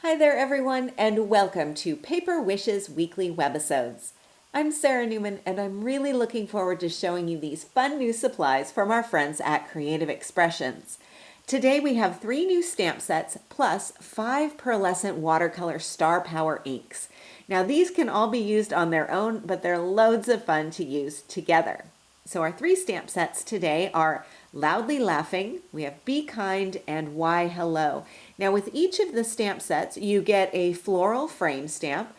Hi there everyone, and welcome to Paper Wishes weekly webisodes. I'm Sarah Newman, and I'm really looking forward to showing you these fun new supplies from our friends at Creative Expressions. Today we have 3 new stamp sets plus 5 pearlescent watercolor Starpower inks. Now these can all be used on their own, but they're loads of fun to use together. So our 3 stamp sets today are Loudly Laughing, we have Be Kind, and Why Hello. Now with each of the stamp sets, you get a floral frame stamp,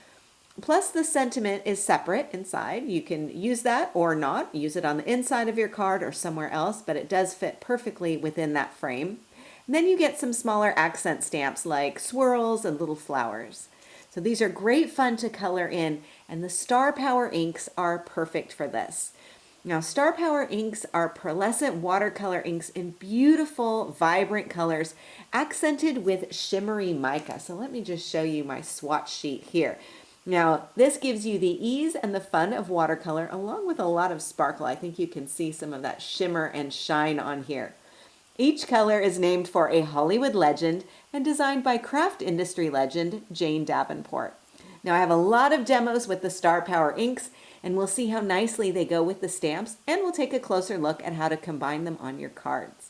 plus the sentiment is separate inside. You can use that or not, use it on the inside of your card or somewhere else, but it does fit perfectly within that frame. And then you get some smaller accent stamps like swirls and little flowers. So these are great fun to color in, and the Starpower inks are perfect for this. Now, Starpower inks are pearlescent watercolor inks in beautiful, vibrant colors, accented with shimmery mica. So let me just show you my swatch sheet here. Now, this gives you the ease and the fun of watercolor, along with a lot of sparkle. I think you can see some of that shimmer and shine on here. Each color is named for a Hollywood legend and designed by craft industry legend Jane Davenport. Now I have a lot of demos with the Starpower inks, and we'll see how nicely they go with the stamps, and we'll take a closer look at how to combine them on your cards.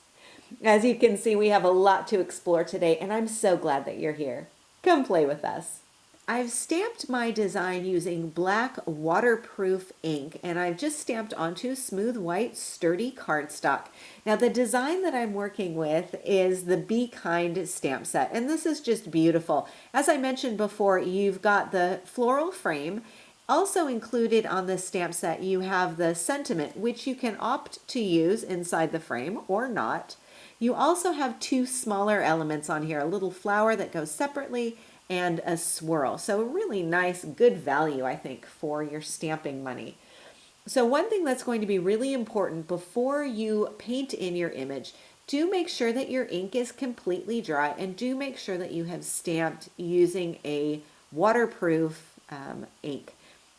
As you can see, we have a lot to explore today, and I'm so glad that you're here. Come play with us. I've stamped my design using black waterproof ink, and I've just stamped onto smooth white sturdy cardstock. Now the design that I'm working with is the Be Kind stamp set, and this is just beautiful. As I mentioned before, you've got the floral frame. Also included on this stamp set, you have the sentiment, which you can opt to use inside the frame or not. You also have 2 smaller elements on here, a little flower that goes separately and a swirl. So a really nice, good value, I think, for your stamping money. So one thing that's going to be really important before you paint in your image, do make sure that your ink is completely dry, and do make sure that you have stamped using a waterproof ink.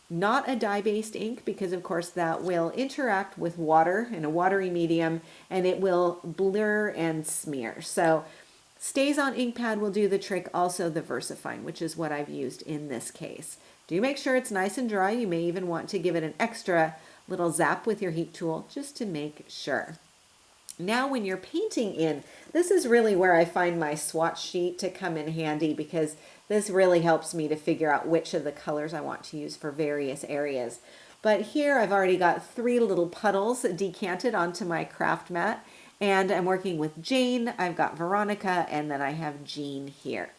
Not a dye-based ink, because of course that will interact with water in a watery medium and it will blur and smear. So Stays on ink pad will do the trick, also the VersaFine, which is what I've used in this case. Do make sure it's nice and dry. You may even want to give it an extra little zap with your heat tool just to make sure. Now when you're painting in, this is really where I find my swatch sheet to come in handy, because this really helps me to figure out which of the colors I want to use for various areas. But here I've already got 3 little puddles decanted onto my craft mat, and I'm working with Jane, I've got Veronica, and then I have Jean here.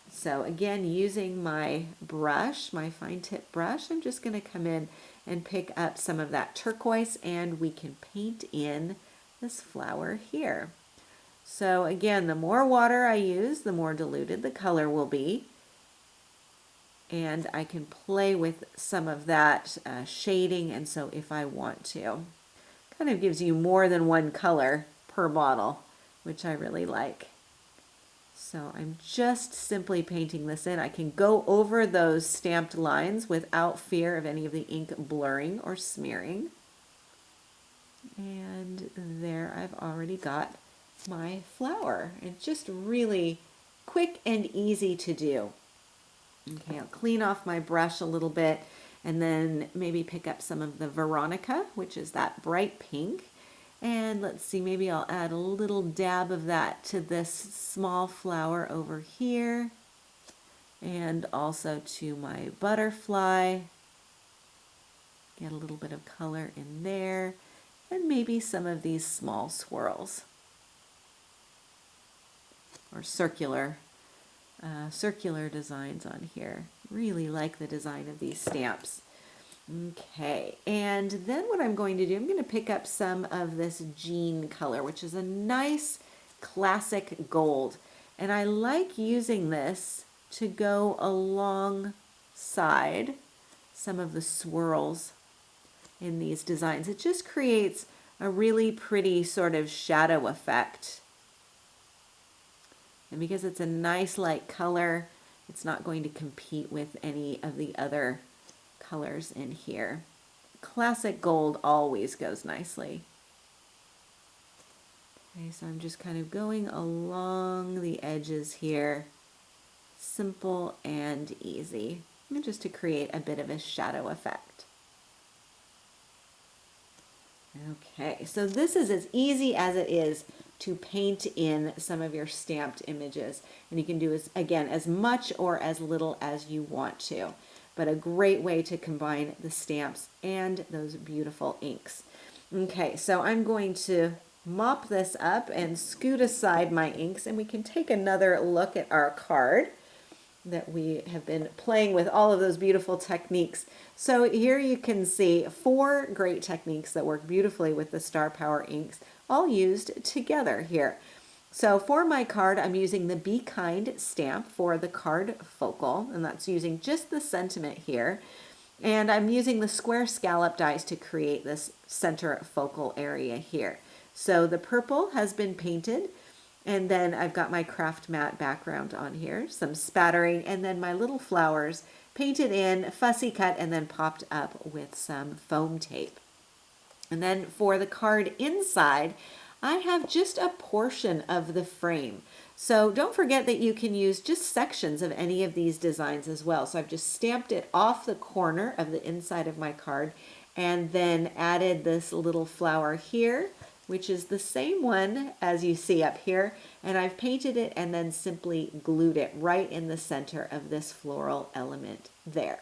So again, using my brush, my fine tip brush, I'm just going to come in and pick up some of that turquoise, and we can paint in this flower here. So again, the more water I use, the more diluted the color will be. And I can play with some of that shading, and so if I want to. Kind of gives you more than one color per bottle, which I really like. So I'm just simply painting this in. I can go over those stamped lines without fear of any of the ink blurring or smearing. And there I've already got my flower. It's just really quick and easy to do. Okay, I'll clean off my brush a little bit and then maybe pick up some of the Veronica, which is that bright pink. And let's see, maybe I'll add a little dab of that to this small flower over here, and also to my butterfly. Get a little bit of color in there, and maybe some of these small swirls or circular designs on here. Really like the design of these stamps. Okay, and then what I'm going to do, I'm going to pick up some of this Jean color, which is a nice classic gold. And I like using this to go alongside some of the swirls in these designs. It just creates a really pretty sort of shadow effect. And because it's a nice light color, it's not going to compete with any of the other colors in here. Classic gold always goes nicely. Okay, so I'm just kind of going along the edges here Simple and easy, and just to create a bit of a shadow effect. Okay, so this is as easy as it is to paint in some of your stamped images. And you can do, again, as much or as little as you want to. But a great way to combine the stamps and those beautiful inks. Okay, so I'm going to mop this up and scoot aside my inks, and we can take another look at our card that we have been playing with all of those beautiful techniques. So here you can see 4 great techniques that work beautifully with the Starpower inks, all used together here. So for my card, I'm using the Be Kind stamp for the card focal, and that's using just the sentiment here. And I'm using the square scallop dies to create this center focal area here. So the purple has been painted, and then I've got my craft matte background on here, some spattering, and then my little flowers painted in, fussy cut, and then popped up with some foam tape. And then for the card inside, I have just a portion of the frame. So don't forget that you can use just sections of any of these designs as well. So I've just stamped it off the corner of the inside of my card and then added this little flower here, which is the same one as you see up here. And I've painted it and then simply glued it right in the center of this floral element there.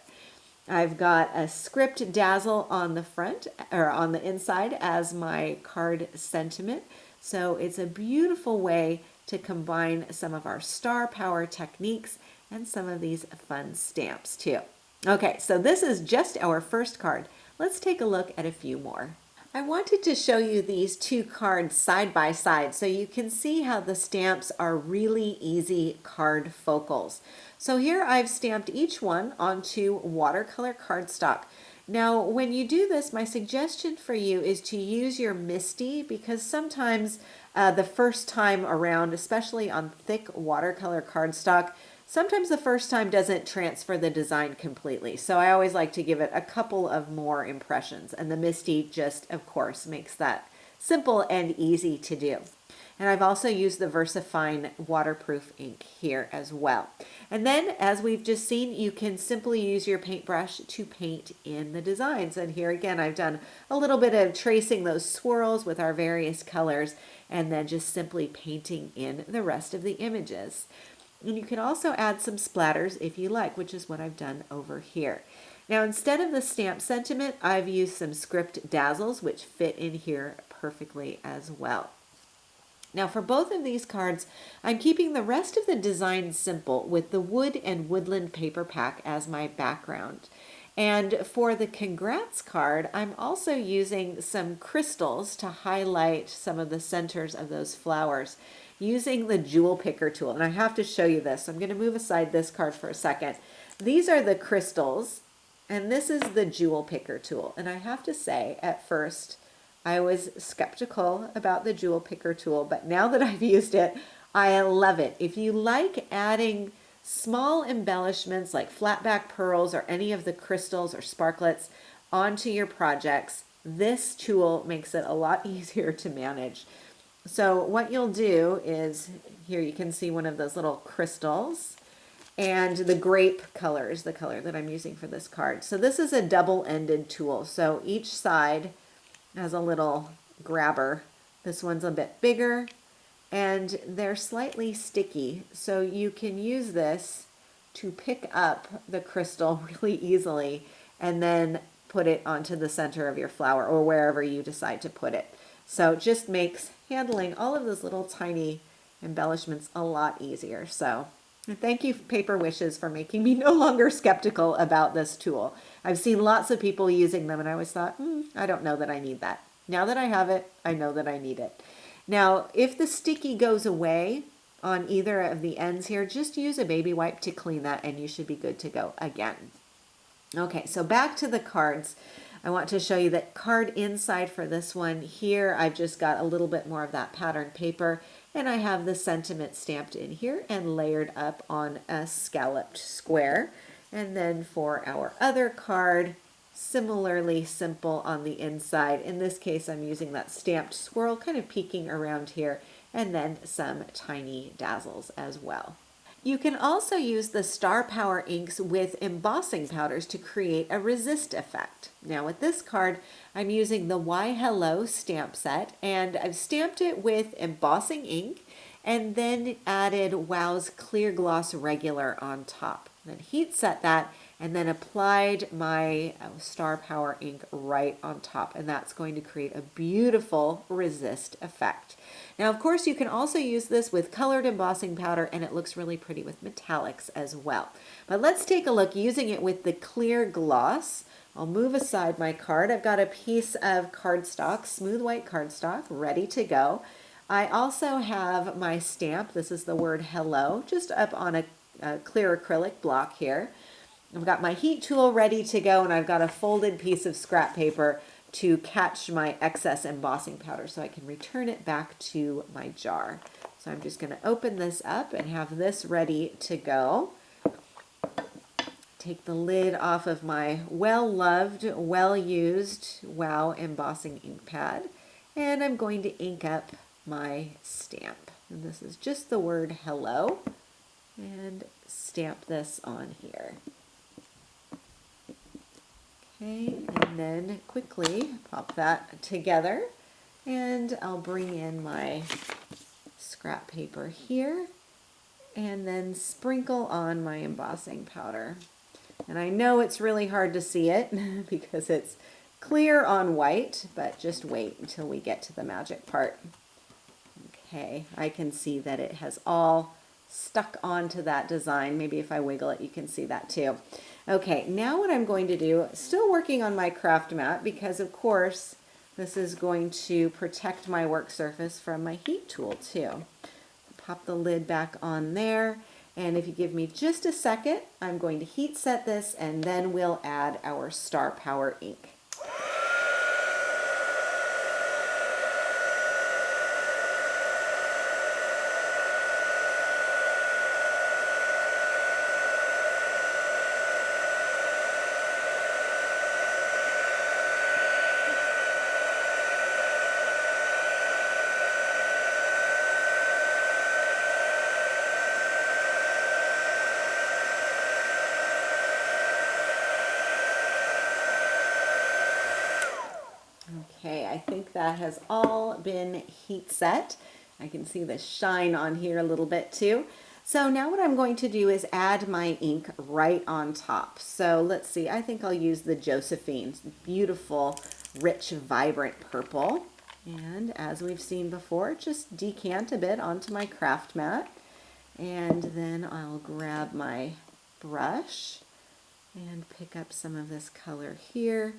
I've got a script dazzle on the front or on the inside as my card sentiment. So it's a beautiful way to combine some of our Starpower techniques and some of these fun stamps too. Okay, so this is just our first card. Let's take a look at a few more. I wanted to show you these 2 cards side by side so you can see how the stamps are really easy card focals. So here I've stamped each one onto watercolor cardstock. Now when you do this, my suggestion for you is to use your MISTI, because sometimes the first time around, especially on thick watercolor cardstock, sometimes the first time doesn't transfer the design completely. So I always like to give it a couple of more impressions. And the MISTI just, of course, makes that simple and easy to do. And I've also used the VersaFine waterproof ink here as well. And then, as we've just seen, you can simply use your paintbrush to paint in the designs. And here again, I've done a little bit of tracing those swirls with our various colors and then just simply painting in the rest of the images. And you can also add some splatters if you like, which is what I've done over here. Now, instead of the stamp sentiment, I've used some script dazzles, which fit in here perfectly as well. Now for both of these cards, I'm keeping the rest of the design simple with the wood and woodland paper pack as my background. And for the congrats card, I'm also using some crystals to highlight some of the centers of those flowers using the jewel picker tool. And I have to show you this. I'm going to move aside this card for a second. These are the crystals, and this is the jewel picker tool. And I have to say, at first, I was skeptical about the jewel picker tool, but now that I've used it, I love it. If you like adding small embellishments like flat back pearls or any of the crystals or sparklets onto your projects, this tool makes it a lot easier to manage. So what you'll do is, here you can see one of those little crystals, and the grape color is the color that I'm using for this card. So this is a double-ended tool. So each side has a little grabber. This one's a bit bigger, and they're slightly sticky. So you can use this to pick up the crystal really easily and then put it onto the center of your flower or wherever you decide to put it. So it just makes handling all of those little tiny embellishments a lot easier. So thank you, Paper Wishes, for making me no longer skeptical about this tool. I've seen lots of people using them, and I always thought, I don't know that I need that. Now that I have it, I know that I need it. Now, if the sticky goes away on either of the ends here, just use a baby wipe to clean that, and you should be good to go again. Okay, so back to the cards. I want to show you that card inside for this one. Here I've just got a little bit more of that pattern paper, and I have the sentiment stamped in here and layered up on a scalloped square. And then for our other card, similarly simple on the inside. In this case, I'm using that stamped swirl kind of peeking around here, and then some tiny dazzles as well. You can also use the Starpower inks with embossing powders to create a resist effect. Now with this card, I'm using the Why Hello stamp set, and I've stamped it with embossing ink and then added Wow's Clear Gloss Regular on top. Then heat set that and then applied my Starpower ink right on top, and that's going to create a beautiful resist effect. Now, of course, you can also use this with colored embossing powder, and it looks really pretty with metallics as well. But let's take a look using it with the clear gloss. I'll move aside my card. I've got a piece of cardstock, smooth white cardstock, ready to go. I also have my stamp. This is the word hello, just up on a clear acrylic block here. I've got my heat tool ready to go, and I've got a folded piece of scrap paper to catch my excess embossing powder so I can return it back to my jar. So I'm just going to open this up and have this ready to go. Take the lid off of my well-loved, well-used Wow embossing ink pad, and I'm going to ink up my stamp. And this is just the word hello, and stamp this on here. Okay, and then quickly pop that together, and I'll bring in my scrap paper here and then sprinkle on my embossing powder. And I know it's really hard to see it because it's clear on white, but just wait until we get to the magic part. Okay, I can see that it has all stuck onto that design. Maybe if I wiggle it, you can see that too. Okay, now what I'm going to do, still working on my craft mat because of course this is going to protect my work surface from my heat tool too. Pop the lid back on there, and if you give me just a second, I'm going to heat set this and then we'll add our Starpower ink. Okay, I think that has all been heat set. I can see the shine on here a little bit too. So now what I'm going to do is add my ink right on top. So let's see, I think I'll use the Josephine's beautiful, rich, vibrant purple. And as we've seen before, just decant a bit onto my craft mat. And then I'll grab my brush and pick up some of this color here,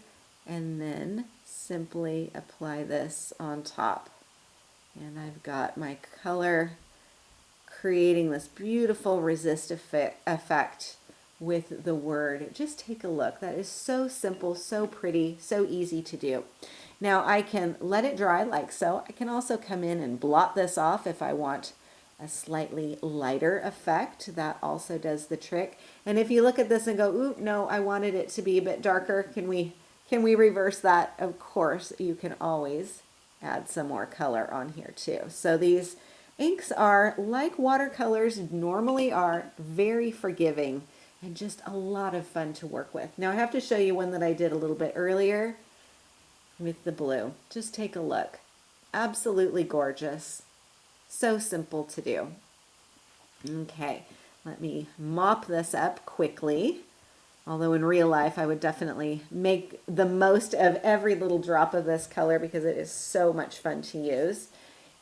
and then simply apply this on top. And I've got my color creating this beautiful resist effect with the word. Just take a look. That is so simple, so pretty, so easy to do. Now I can let it dry like so. I can also come in and blot this off if I want a slightly lighter effect. That also does the trick. And if you look at this and go, ooh, no, I wanted it to be a bit darker, can we reverse that? Of course, you can always add some more color on here too. So these inks are, like watercolors normally are, very forgiving and just a lot of fun to work with. Now I have to show you one that I did a little bit earlier with the blue. Just take a look. Absolutely gorgeous. So simple to do. Okay, let me mop this up quickly. Although in real life, I would definitely make the most of every little drop of this color because it is so much fun to use.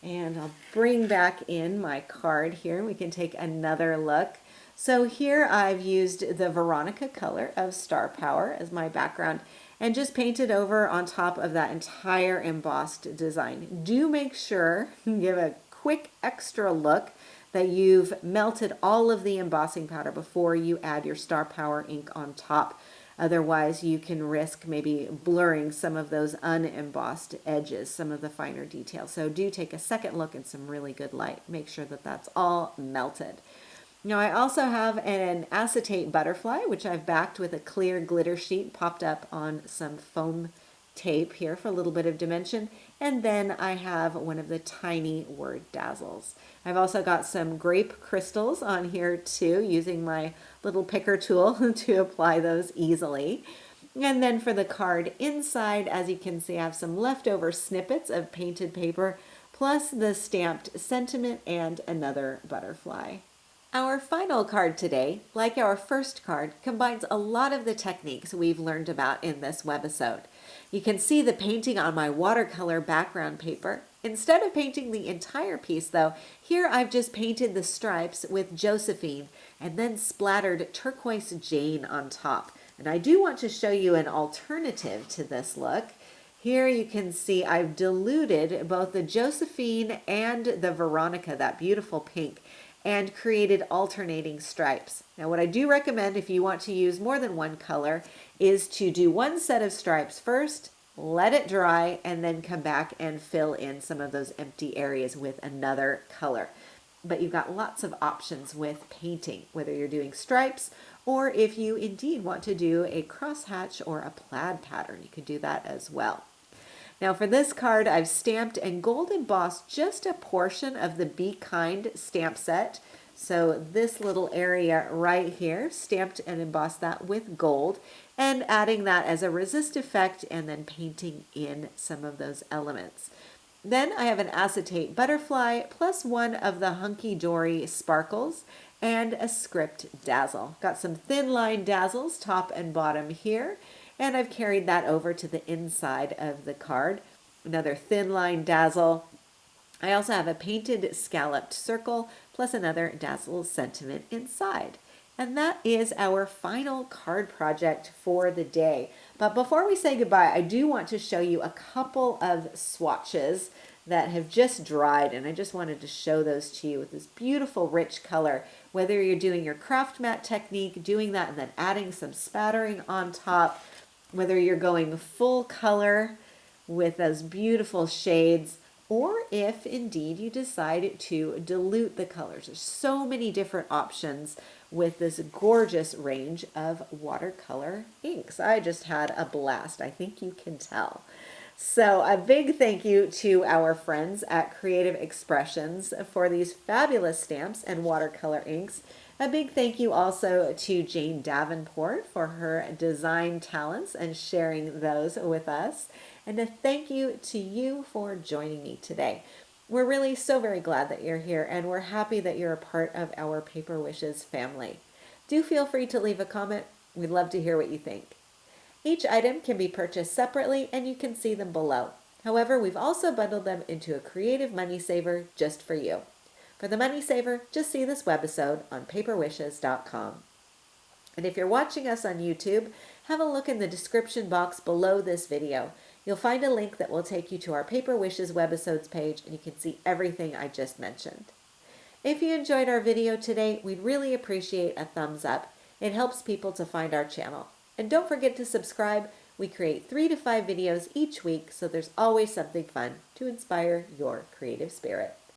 And I'll bring back in my card here and we can take another look. So here I've used the Veronica color of Starpower as my background and just painted over on top of that entire embossed design. Do make sure, give a quick extra look, that you've melted all of the embossing powder before you add your Starpower ink on top. Otherwise, you can risk maybe blurring some of those unembossed edges, some of the finer details. So do take a second look in some really good light. Make sure that that's all melted. Now I also have an acetate butterfly, which I've backed with a clear glitter sheet popped up on some foam tape here for a little bit of dimension. And then I have one of the tiny word dazzles. I've also got some grape crystals on here too, using my little picker tool to apply those easily. And then for the card inside, as you can see, I have some leftover snippets of painted paper, plus the stamped sentiment and another butterfly. Our final card today, like our first card, combines a lot of the techniques we've learned about in this webisode. You can see the painting on my watercolor background paper. Instead of painting the entire piece though, here I've just painted the stripes with Josephine and then splattered turquoise Jane on top. And I do want to show you an alternative to this look. Here you can see I've diluted both the Josephine and the Veronica, that beautiful pink, and created alternating stripes. Now what I do recommend if you want to use more than one color is to do one set of stripes first, let it dry, and then come back and fill in some of those empty areas with another color. But you've got lots of options with painting, whether you're doing stripes or if you indeed want to do a crosshatch or a plaid pattern, you could do that as well. Now for this card, I've stamped and gold embossed just a portion of the Be Kind stamp set. So this little area right here, stamped and embossed that with gold, and adding that as a resist effect and then painting in some of those elements. Then I have an acetate butterfly plus one of the Hunky Dory sparkles and a script dazzle. Got some thin line dazzles top and bottom here, and I've carried that over to the inside of the card. Another thin line dazzle. I also have a painted scalloped circle plus another dazzle sentiment inside. And that is our final card project for the day. But before we say goodbye, I do want to show you a couple of swatches that have just dried, and I just wanted to show those to you with this beautiful rich color. Whether you're doing your craft mat technique, doing that and then adding some spattering on top, whether you're going full color with those beautiful shades, or if indeed you decide to dilute the colors. There's so many different options with this gorgeous range of watercolor inks. I just had a blast. I think you can tell. So a big thank you to our friends at Creative Expressions for these fabulous stamps and watercolor inks. A big thank you also to Jane Davenport for her design talents and sharing those with us. And a thank you to you for joining me today. We're really so very glad that you're here, and we're happy that you're a part of our Paper Wishes family. Do feel free to leave a comment. We'd love to hear what you think. Each item can be purchased separately, and you can see them below. However, we've also bundled them into a creative money saver just for you. For the money saver, just see this webisode on paperwishes.com. And if you're watching us on YouTube, have a look in the description box below this video. You'll find a link that will take you to our Paper Wishes webisodes page, and you can see everything I just mentioned. If you enjoyed our video today, we'd really appreciate a thumbs up. It helps people to find our channel. And don't forget to subscribe. We create 3 to 5 videos each week, so there's always something fun to inspire your creative spirit.